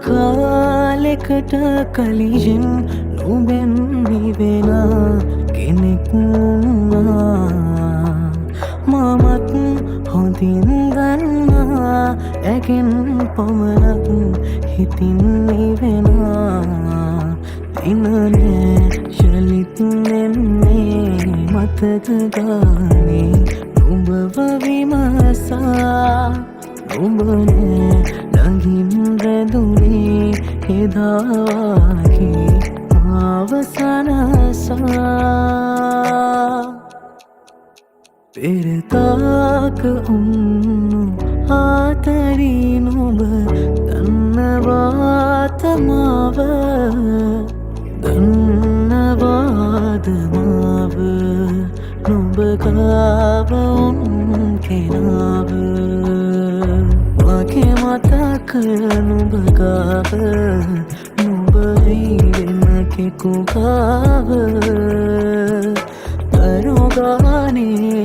කාලෙකට කලින් නුඹෙන් නිවෙන කෙනෙක් වුණා මමත් හොඳින් දන්නා ඇගෙන් පමණක් හිතින් නිවෙනවා දිනනේ යලිත් නෙන්නේ මතක ගානේ නුඹව විමසා නුඹනේ ළඟින් රැඳුනේ එදා වාගේ අවසනසා පෙරතාක උන්නු ආතරී නුඹ දන්නවාත මාව දන්නවාද මාව නුඹ ගාව උන් කෙනාව මගේ මතක නුඹ ගාව නුඹ ඉන්න කෙකු ගාව දරුගානේ